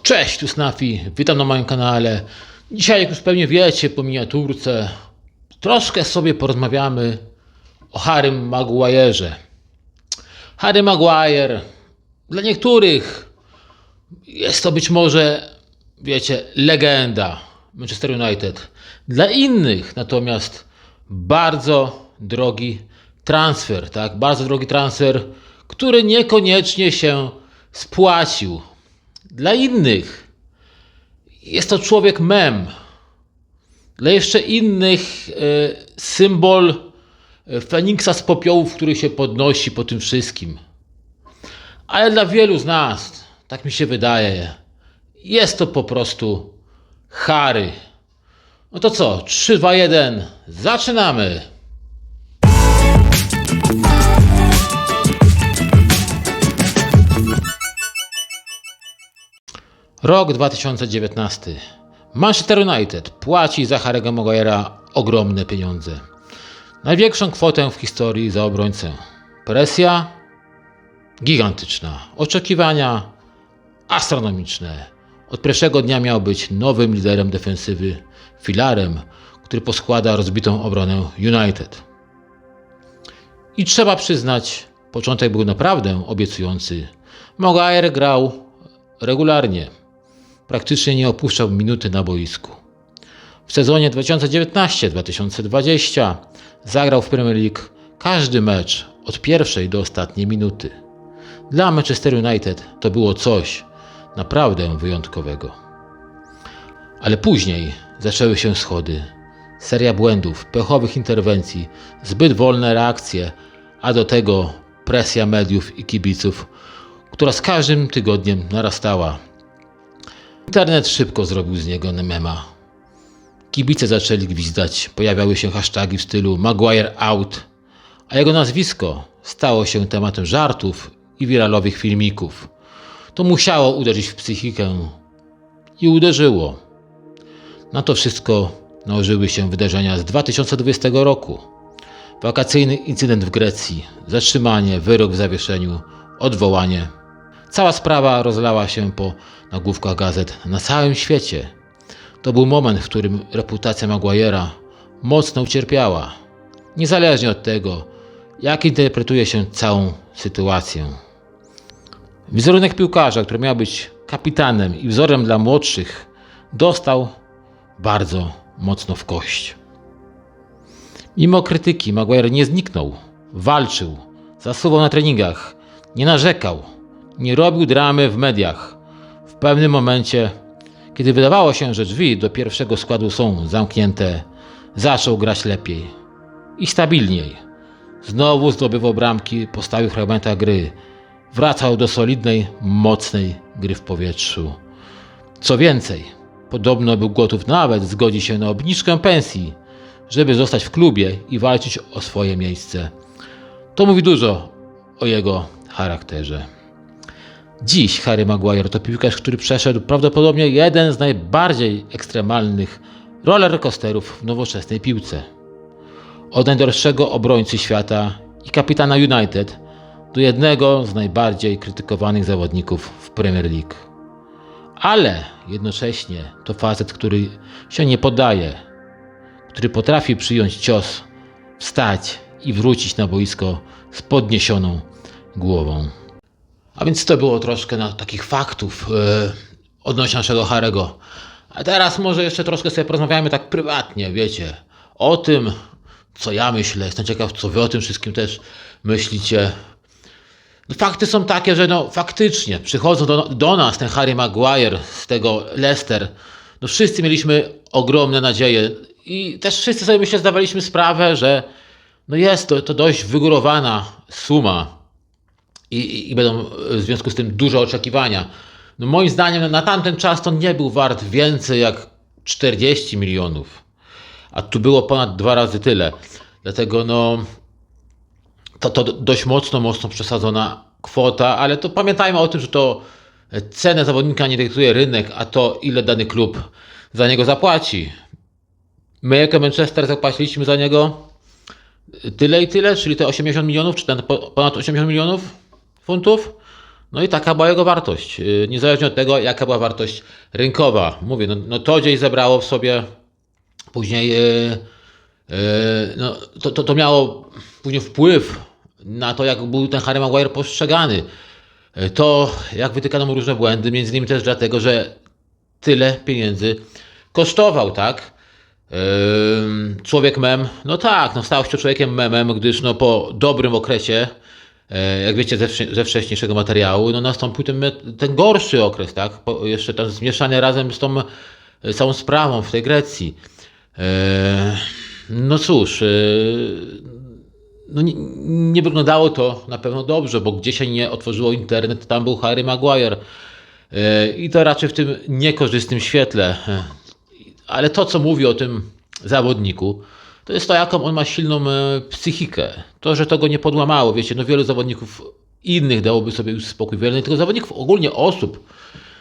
Cześć, tu Snafi, witam na moim kanale. Dzisiaj, jak już pewnie wiecie po miniaturce, troszkę sobie porozmawiamy o Harrym Maguire'ze. Harry Maguire, dla niektórych jest to być może, wiecie, legenda Manchester United. Dla innych natomiast bardzo drogi transfer, tak? Bardzo drogi transfer, który niekoniecznie się spłacił. Dla innych jest to człowiek mem. Dla jeszcze innych symbol Feniksa z popiołów, który się podnosi po tym wszystkim. Ale dla wielu z nas, tak mi się wydaje, jest to po prostu Harry. No to co? 3, 2, 1. Zaczynamy! Rok 2019. Manchester United płaci za Harry'ego Maguire'a ogromne pieniądze. Największą kwotę w historii za obrońcę. Presja gigantyczna. Oczekiwania astronomiczne. Od pierwszego dnia miał być nowym liderem defensywy, filarem, który poskłada rozbitą obronę United. I trzeba przyznać, początek był naprawdę obiecujący. Maguire grał regularnie. Praktycznie nie opuszczał minuty na boisku. W sezonie 2019-2020 zagrał w Premier League każdy mecz od pierwszej do ostatniej minuty. Dla Manchester United to było coś naprawdę wyjątkowego. Ale później zaczęły się schody. Seria błędów, pechowych interwencji, zbyt wolne reakcje, a do tego presja mediów i kibiców, która z każdym tygodniem narastała. Internet szybko zrobił z niego mema. Kibice zaczęli gwizdać, pojawiały się hasztagi w stylu Maguire out, a jego nazwisko stało się tematem żartów i wiralowych filmików. To musiało uderzyć w psychikę i uderzyło. Na to wszystko nałożyły się wydarzenia z 2020 roku. Wakacyjny incydent w Grecji, zatrzymanie, wyrok w zawieszeniu, odwołanie. Cała sprawa rozlała się po nagłówkach gazet na całym świecie. To był moment, w którym reputacja Maguire'a mocno ucierpiała, niezależnie od tego, jak interpretuje się całą sytuację. Wizerunek piłkarza, który miał być kapitanem i wzorem dla młodszych, dostał bardzo mocno w kość. Mimo krytyki Maguire nie zniknął, walczył, zasuwał na treningach, nie narzekał, nie robił dramy w mediach. W pewnym momencie, kiedy wydawało się, że drzwi do pierwszego składu są zamknięte, zaczął grać lepiej i stabilniej. Znowu zdobywał bramki po stałych fragmentach gry. Wracał do solidnej, mocnej gry w powietrzu. Co więcej, podobno był gotów nawet zgodzić się na obniżkę pensji, żeby zostać w klubie i walczyć o swoje miejsce. To mówi dużo o jego charakterze. Dziś Harry Maguire to piłkarz, który przeszedł prawdopodobnie jeden z najbardziej ekstremalnych rollercoasterów w nowoczesnej piłce. Od najdroższego obrońcy świata i kapitana United do jednego z najbardziej krytykowanych zawodników w Premier League. Ale jednocześnie to facet, który się nie poddaje, który potrafi przyjąć cios, wstać i wrócić na boisko z podniesioną głową. A więc to było troszkę takich faktów odnośnie naszego Harry'ego. A teraz może jeszcze troszkę sobie porozmawiamy tak prywatnie, wiecie, o tym, co ja myślę. Jestem ciekaw, co wy o tym wszystkim też myślicie. No, fakty są takie, że faktycznie przychodzą do nas ten Harry Maguire z tego Leicester. No, wszyscy mieliśmy ogromne nadzieje i też wszyscy sobie, myślę, zdawaliśmy sprawę, że jest to dość wygórowana suma. I będą w związku z tym duże oczekiwania. No moim zdaniem na tamten czas to nie był wart więcej jak 40 milionów. A tu było ponad 2 razy tyle. Dlatego to dość mocno przesadzona kwota, ale to pamiętajmy o tym, że to cenę zawodnika nie dyktuje rynek, a to ile dany klub za niego zapłaci. My jako Manchester zapłaciliśmy za niego tyle i tyle, czyli te 80 milionów, czy ponad 80 milionów funtów. No i taka była jego wartość. Niezależnie od tego, jaka była wartość rynkowa. Mówię, no to gdzieś zebrało w sobie później, no, to miało później wpływ na to, jak był ten Harry Maguire postrzegany. To, jak wytykano mu różne błędy, między innymi też dlatego, że tyle pieniędzy kosztował, tak? Człowiek mem, no tak, no stał się człowiekiem memem, gdyż no po dobrym okresie, jak wiecie ze wcześniejszego materiału, no nastąpił ten gorszy okres, tak? Jeszcze tam zmieszany razem z tą całą sprawą w tej Grecji. No cóż, no nie wyglądało to na pewno dobrze, bo gdzie się nie otworzyło internet, tam był Harry Maguire. I to raczej w tym niekorzystnym świetle. Ale to, co mówi o tym zawodniku, to jest to, jaką on ma silną psychikę. To, że to go nie podłamało. Wiecie, no wielu zawodników innych dałoby sobie już spokój. Wiele tylko zawodników, ogólnie osób,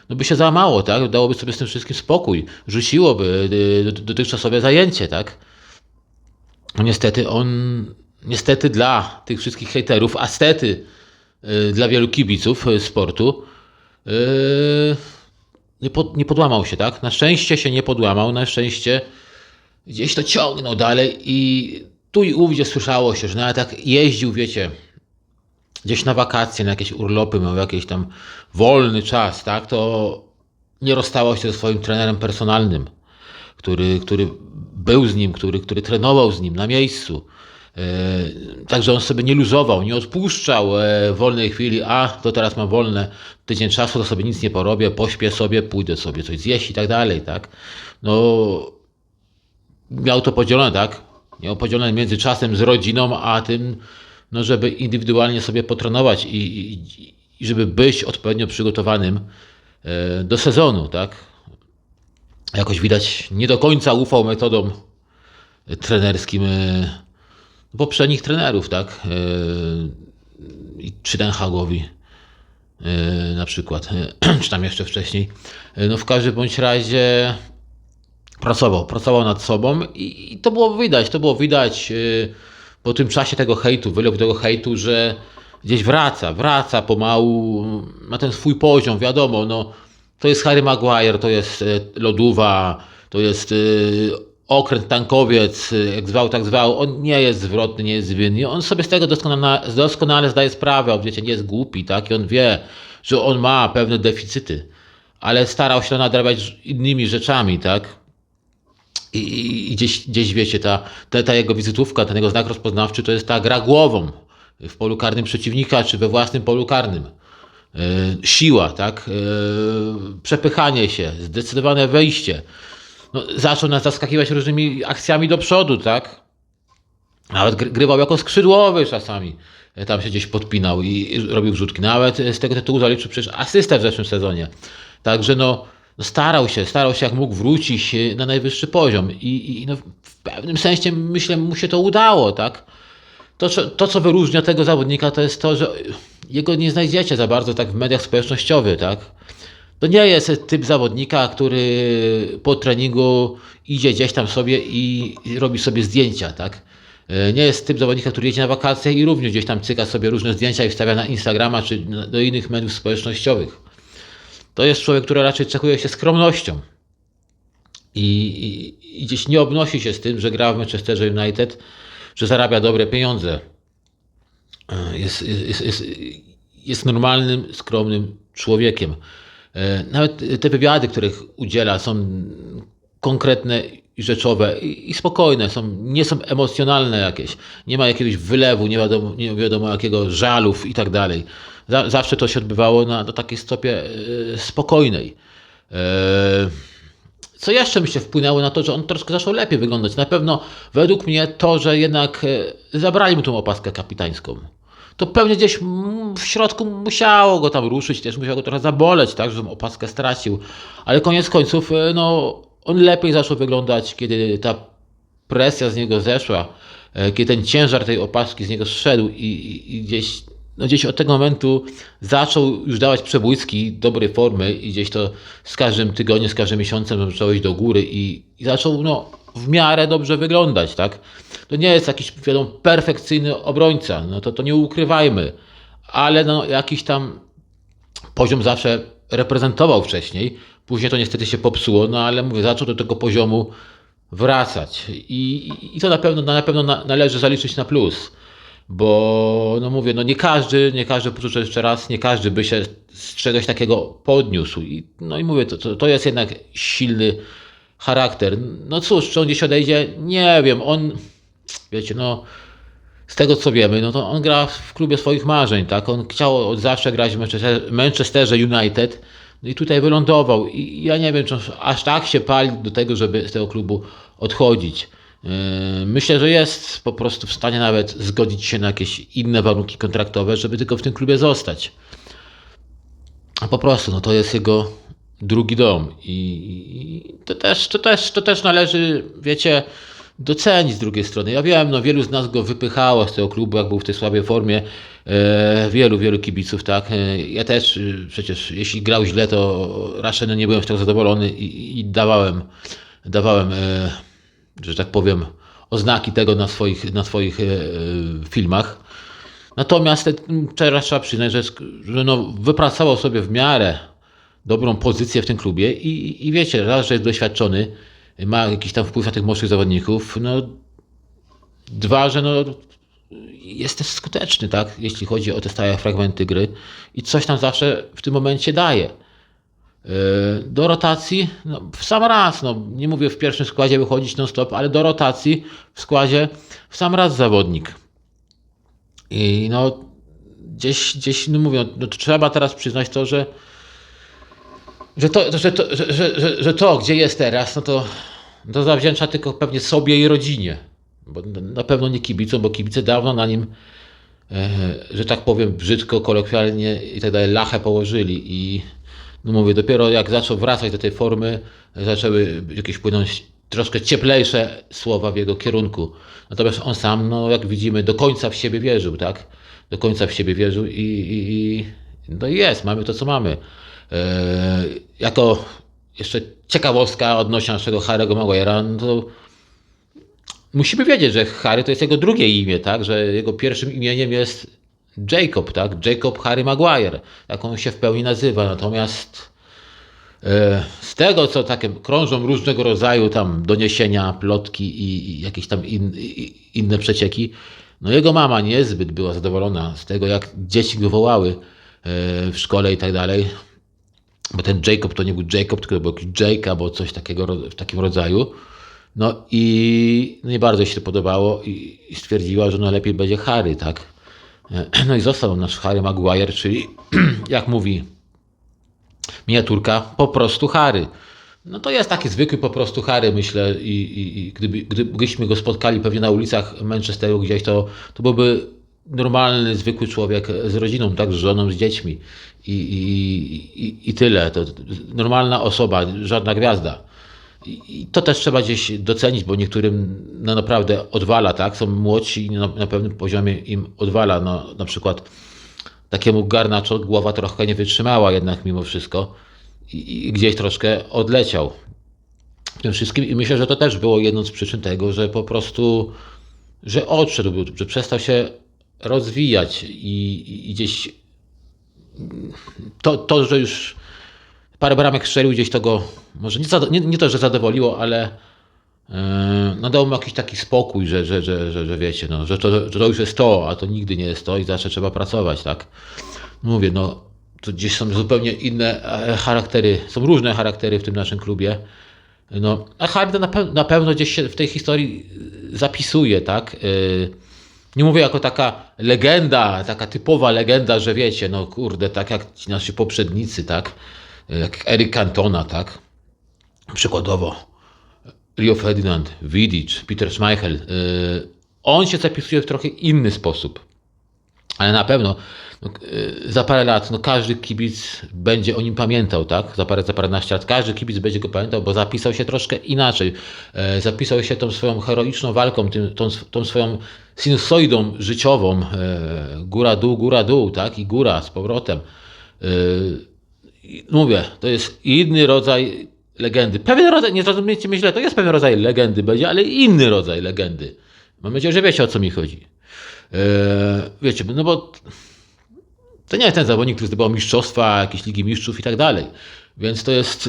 no by się załamało, tak? Dałoby sobie z tym wszystkim spokój. Rzuciłoby dotychczasowe zajęcie, tak? No niestety dla tych wszystkich hejterów, a stety dla wielu kibiców sportu, nie podłamał się, tak? Na szczęście się nie podłamał, na szczęście gdzieś to ciągnął dalej i tu i ówdzie słyszało się, że nawet jak jeździł, wiecie, gdzieś na wakacje, na jakieś urlopy, miał jakiś tam wolny czas, tak? To nie rozstawał się ze swoim trenerem personalnym, który był z nim, który trenował z nim na miejscu. Także on sobie nie luzował, nie odpuszczał w wolnej chwili, to teraz mam wolne tydzień czasu, to sobie nic nie porobię, pośpię sobie, pójdę sobie coś zjeść i tak dalej, tak? No, miał to podzielone, tak? Miał podzielone między czasem z rodziną, a tym, no, żeby indywidualnie sobie potrenować i żeby być odpowiednio przygotowanym do sezonu, tak? Jakoś widać, nie do końca ufał metodom trenerskim poprzednich trenerów, tak? Czy Ten Hagowi na przykład, czy tam jeszcze wcześniej. No w każdym bądź razie pracował nad sobą i to było widać po tym czasie tego hejtu, wylewu tego hejtu, że gdzieś wraca pomału na ten swój poziom, wiadomo, no to jest Harry Maguire, to jest lodówa, to jest okręt tankowiec, jak zwał, tak zwał, on nie jest zwrotny, nie jest zwinny. On sobie z tego doskonale zdaje sprawę, wiecie, nie jest głupi, tak? I on wie, że on ma pewne deficyty, ale starał się to nadrabiać innymi rzeczami, tak? I gdzieś wiecie, ta jego wizytówka, ten jego znak rozpoznawczy to jest ta gra głową w polu karnym przeciwnika, czy we własnym polu karnym. Siła, tak? Przepychanie się, zdecydowane wejście. No, zaczął nas zaskakiwać różnymi akcjami do przodu, tak? Nawet grywał jako skrzydłowy czasami. Tam się gdzieś podpinał i robił wrzutki. Nawet z tego tytułu zaliczył przecież asystę w zeszłym sezonie. Także no starał się jak mógł wrócić na najwyższy poziom. I no, w pewnym sensie myślę, mu się to udało, tak? To, co wyróżnia tego zawodnika, to jest to, że jego nie znajdziecie za bardzo tak w mediach społecznościowych, tak? To nie jest typ zawodnika, który po treningu idzie gdzieś tam sobie i robi sobie zdjęcia, tak? Nie jest typ zawodnika, który jedzie na wakacje i również gdzieś tam cyka sobie różne zdjęcia i wstawia na Instagrama czy do innych mediów społecznościowych. To jest człowiek, który raczej cechuje się skromnością i gdzieś nie obnosi się z tym, że gra w Manchesterze United, że zarabia dobre pieniądze. Jest normalnym, skromnym człowiekiem. Nawet te wywiady, których udziela, są konkretne i rzeczowe i spokojne, nie są emocjonalne jakieś. Nie ma jakiegoś wylewu, nie wiadomo jakiego żalów i tak dalej. Zawsze to się odbywało na takiej stopie spokojnej. Co jeszcze myślę wpłynęło na to, że on troszkę zaczął lepiej wyglądać. Na pewno według mnie to, że jednak zabrali mu tą opaskę kapitańską. To pewnie gdzieś w środku musiało go tam ruszyć, też musiało go trochę zaboleć, tak, że tą opaskę stracił. Ale koniec końców, no, on lepiej zaczął wyglądać, kiedy ta presja z niego zeszła, kiedy ten ciężar tej opaski z niego zszedł i gdzieś od tego momentu zaczął już dawać przebłyski dobrej formy i gdzieś to z każdym tygodniem, z każdym miesiącem zaczął iść do góry i zaczął w miarę dobrze wyglądać, tak? To nie jest jakiś, wiadomo, perfekcyjny obrońca, no to nie ukrywajmy, ale jakiś tam poziom zawsze reprezentował wcześniej. Później to niestety się popsuło, no ale mówię, zaczął do tego poziomu wracać. I to na pewno należy zaliczyć na plus. Bo no mówię, no nie każdy, powtórzę jeszcze raz, nie każdy by się z czegoś takiego podniósł. No i mówię, to jest jednak silny charakter. No cóż, czy on gdzieś odejdzie? Nie wiem, on, wiecie, no z tego co wiemy, no to on gra w klubie swoich marzeń, tak? On chciał od zawsze grać w Manchesterze United, no i tutaj wylądował. I ja nie wiem, czy on aż tak się pali do tego, żeby z tego klubu odchodzić. Myślę, że jest po prostu w stanie nawet zgodzić się na jakieś inne warunki kontraktowe, żeby tylko w tym klubie zostać. A po prostu, no to jest jego drugi dom i to też należy, wiecie, docenić z drugiej strony. Ja wiem, no wielu z nas go wypychało z tego klubu, jak był w tej słabej formie. Wielu kibiców, tak. Ja też przecież, jeśli grał źle, to raczej nie byłem z tego zadowolony i dawałem, że tak powiem, oznaki tego na swoich filmach. Natomiast teraz trzeba przyznać, że no, wypracował sobie w miarę dobrą pozycję w tym klubie i wiecie, raz, że jest doświadczony, ma jakiś tam wpływ na tych młodszych zawodników, no dwa, że no jest też skuteczny, tak, jeśli chodzi o te stałe fragmenty gry i coś tam zawsze w tym momencie daje. Do rotacji, no, w sam raz, no, nie mówię w pierwszym składzie wychodzić non-stop, ale do rotacji w składzie w sam raz zawodnik. I no gdzieś no mówię, no, to trzeba teraz przyznać to, że to, gdzie jest teraz, no to zawdzięcza tylko pewnie sobie i rodzinie. Bo na pewno nie kibicom, bo kibice dawno na nim, że tak powiem brzydko, kolokwialnie i tak dalej, lachę położyli. I no mówię, dopiero jak zaczął wracać do tej formy, zaczęły jakieś płynąć troszkę cieplejsze słowa w jego kierunku. Natomiast on sam, no jak widzimy, do końca w siebie wierzył, tak? Do końca w siebie wierzył no i jest, mamy to, co mamy. Jako jeszcze ciekawostka odnośnie naszego Harry'ego Maguire'a, no to musimy wiedzieć, że Harry to jest jego drugie imię, tak? Że jego pierwszym imieniem jest Jacob, tak? Jacob Harry Maguire, jak on się w pełni nazywa. Natomiast z tego, co takie krążą różnego rodzaju tam doniesienia, plotki i jakieś tam inne przecieki, no jego mama niezbyt była zadowolona z tego, jak dzieci go wołały w szkole i tak dalej. Bo ten Jacob to nie był Jacob, tylko był jakiś Jake albo coś takiego w takim rodzaju. No i nie bardzo jej się to podobało i stwierdziła, że no lepiej będzie Harry, tak? No i został nasz Harry Maguire, czyli jak mówi miniaturka, po prostu Harry. No to jest taki zwykły po prostu Harry, myślę, i gdybyśmy go spotkali pewnie na ulicach Manchesteru gdzieś, to byłby normalny, zwykły człowiek z rodziną, tak, z żoną, z dziećmi i tyle. To normalna osoba, żadna gwiazda. I to też trzeba gdzieś docenić, bo niektórym no naprawdę odwala, tak? Są młodsi i na pewnym poziomie im odwala. No, na przykład takiemu Garnaczo głowa trochę nie wytrzymała jednak mimo wszystko i gdzieś troszkę odleciał w tym wszystkim. I myślę, że to też było jedną z przyczyn tego, że po prostu, że odszedł, że przestał się rozwijać i gdzieś to, że już parę bramek strzelił, gdzieś to go, może nie to, że zadowoliło, ale no dał mu jakiś taki spokój, że wiecie, no, że to już jest to, a to nigdy nie jest to i zawsze trzeba pracować, tak? Mówię, no to gdzieś są zupełnie inne charaktery, są różne charaktery w tym naszym klubie. No, a Harry na pewno gdzieś się w tej historii zapisuje, tak? Nie mówię jako taka legenda, taka typowa legenda, że wiecie, no kurde, tak jak ci nasi poprzednicy, tak? Jak Eric Cantona, tak? Przykładowo Rio Ferdinand, Vidic, Peter Schmeichel. On się zapisuje w trochę inny sposób. Ale na pewno no, za parę lat no, każdy kibic będzie o nim pamiętał, tak? Za paręnaście lat każdy kibic będzie go pamiętał, bo zapisał się troszkę inaczej. Zapisał się tą swoją heroiczną walką, tą swoją sinusoidą życiową. Góra, dół, tak? I góra z powrotem. Mówię, to jest inny rodzaj legendy. Pewien rodzaj, nie zrozumiecie mnie źle, to jest pewien rodzaj legendy będzie, ale inny rodzaj legendy. Mam nadzieję, że wiecie, o co mi chodzi. Wiecie, no bo To nie jest ten zawodnik, który zdobywał mistrzostwa, jakieś Ligi Mistrzów i tak dalej. Więc to jest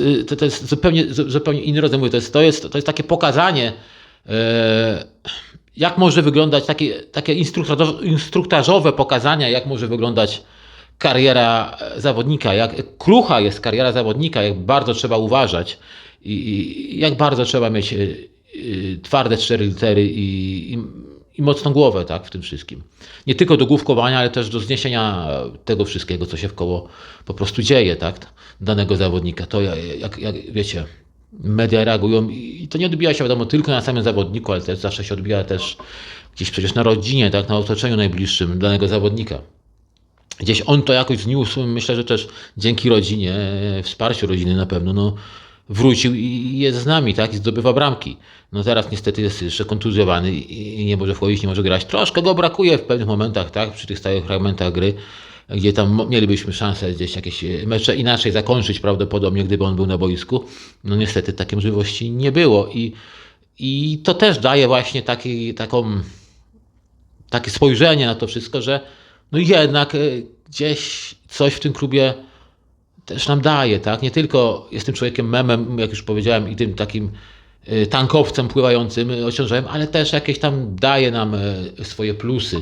zupełnie inny rodzaj. Mówię, to jest takie pokazanie, jak może wyglądać, takie instruktażowe pokazania, jak może wyglądać kariera zawodnika, jak krucha jest kariera zawodnika, jak bardzo trzeba uważać i jak bardzo trzeba mieć twarde 4 litery i mocną głowę, tak, w tym wszystkim. Nie tylko do główkowania, ale też do zniesienia tego wszystkiego, co się wkoło po prostu dzieje, tak, danego zawodnika. To jak wiecie, media reagują i to nie odbija się wiadomo tylko na samym zawodniku, ale też zawsze się odbija też gdzieś przecież na rodzinie, tak, na otoczeniu najbliższym danego zawodnika. Gdzieś on to jakoś zniósł, myślę, że też dzięki rodzinie, wsparciu rodziny na pewno, no, wrócił i jest z nami, tak, i zdobywa bramki. No teraz niestety jest jeszcze kontuzjowany i nie może wchodzić, nie może grać. Troszkę go brakuje w pewnych momentach, tak, przy tych stałych fragmentach gry, gdzie tam mielibyśmy szansę gdzieś jakieś mecze inaczej zakończyć prawdopodobnie, gdyby on był na boisku. No niestety takiej możliwości nie było i to też daje właśnie takie spojrzenie na to wszystko, że no jednak gdzieś coś w tym klubie też nam daje, tak? Nie tylko jest tym człowiekiem memem, jak już powiedziałem, i tym takim tankowcem pływającym, ociążałem, ale też jakieś tam daje nam swoje plusy.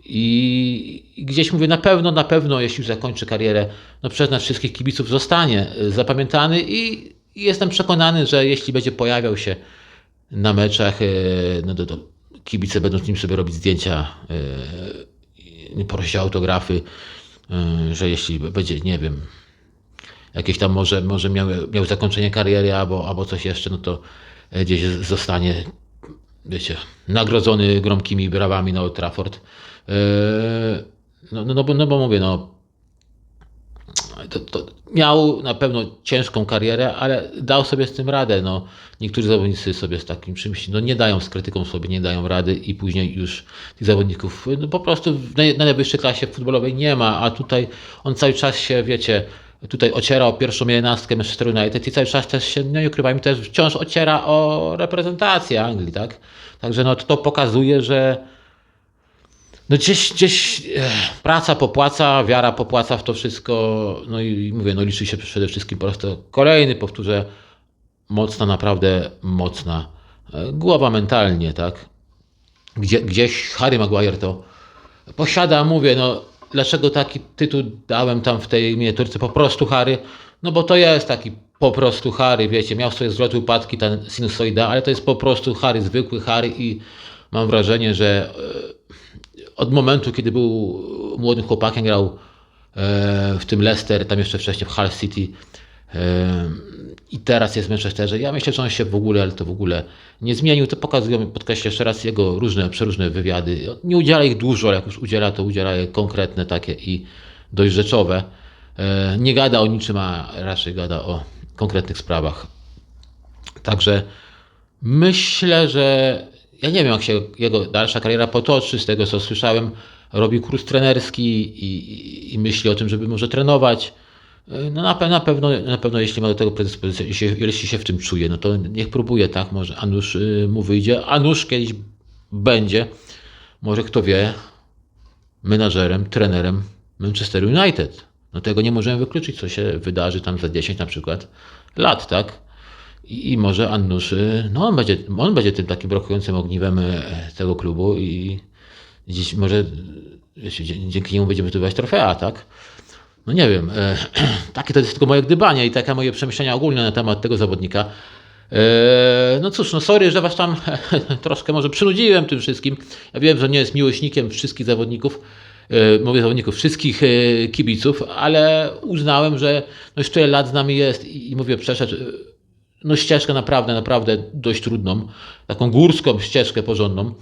I gdzieś mówię, na pewno, jeśli już zakończy karierę, no przez nas wszystkich kibiców zostanie zapamiętany i jestem przekonany, że jeśli będzie pojawiał się na meczach, no to kibice będą z nim sobie robić zdjęcia, prosić o autografy, że jeśli będzie, nie wiem, jakieś tam może miał zakończenie kariery albo coś jeszcze, no to gdzieś zostanie, wiecie, nagrodzony gromkimi brawami na Old Trafford. No bo mówię, no to miał na pewno ciężką karierę, ale dał sobie z tym radę. No, niektórzy zawodnicy sobie z takim czymś nie dają, z krytyką sobie nie dają rady i później już tych zawodników no, po prostu na najwyższej klasie futbolowej nie ma, a tutaj on cały czas się, wiecie, tutaj ociera o pierwszą 11 Manchester United i cały czas też się, no nie ukrywajmy, też wciąż ociera o reprezentację Anglii, tak? Także no to pokazuje, że no gdzieś praca popłaca, wiara popłaca w to wszystko, no i mówię, no liczy się przede wszystkim po prostu kolejny, powtórzę, mocna, naprawdę mocna głowa mentalnie, tak? Gdzieś Harry Maguire to posiada, mówię, no dlaczego taki tytuł dałem tam w tej miniaturce, po prostu Harry, no bo to jest taki po prostu Harry, wiecie, miał swoje zwroty, upadki, ten sinusoida, ale to jest po prostu Harry, zwykły Harry i mam wrażenie, że od momentu, kiedy był młodym chłopakiem, grał w tym Leicester, tam jeszcze wcześniej w Hull City i teraz jest w Manchesterze. Ja myślę, że on się w ogóle nie zmienił. To pokazują, podkreślę jeszcze raz, jego przeróżne wywiady. Nie udziela ich dużo, ale jak już udziela, to udziela je konkretne takie i dość rzeczowe. Nie gada o niczym, a raczej gada o konkretnych sprawach. Także myślę, że ja nie wiem, jak się jego dalsza kariera potoczy. Z tego, co słyszałem, robi kurs trenerski i myśli o tym, żeby może trenować. No na pewno jeśli ma do tego predyspozycję, jeśli się w tym czuje, no to niech próbuje, tak? Może a nuż mu wyjdzie, a nuż kiedyś będzie, może kto wie, menadżerem, trenerem Manchester United. No tego nie możemy wykluczyć, co się wydarzy tam za 10 na przykład lat, tak? I może Annusz, no on będzie tym takim brakującym ogniwem tego klubu i dziś może dzięki niemu będziemy zdobywać trofea, tak? No nie wiem, takie to jest tylko moje gdybanie i takie moje przemyślenia ogólne na temat tego zawodnika. No cóż, no sorry, że was tam troszkę może przynudziłem tym wszystkim. Ja wiem, że nie jest miłośnikiem wszystkich zawodników, mówię zawodników, wszystkich kibiców, ale uznałem, że no już tyle lat z nami jest i mówię, przeszedł no ścieżkę naprawdę dość trudną, taką górską ścieżkę porządną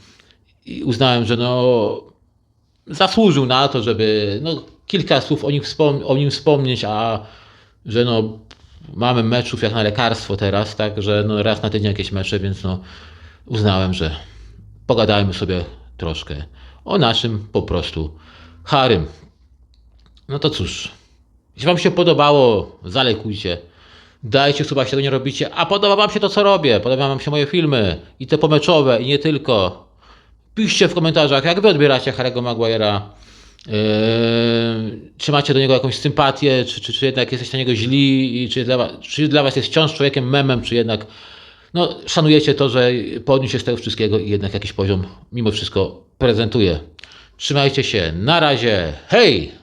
i uznałem, że no zasłużył na to, żeby no, kilka słów o nim wspomnieć, a że no mamy meczów jak na lekarstwo teraz, tak, że no raz na tydzień jakieś mecze, więc no uznałem, że pogadajmy sobie troszkę o naszym po prostu Harrym. No to cóż, jeśli wam się podobało, zalajkujcie, dajcie suba, jeśli tego nie robicie, a podoba wam się to, co robię, podobają wam się moje filmy i te pomeczowe i nie tylko. Piszcie w komentarzach, jak wy odbieracie Harry'ego Maguire'a, Trzymacie do niego jakąś sympatię, czy jednak jesteście na niego źli, i czy dla was jest wciąż człowiekiem memem, czy jednak szanujecie to, że podniósł się z tego wszystkiego i jednak jakiś poziom mimo wszystko prezentuje. Trzymajcie się, na razie, hej!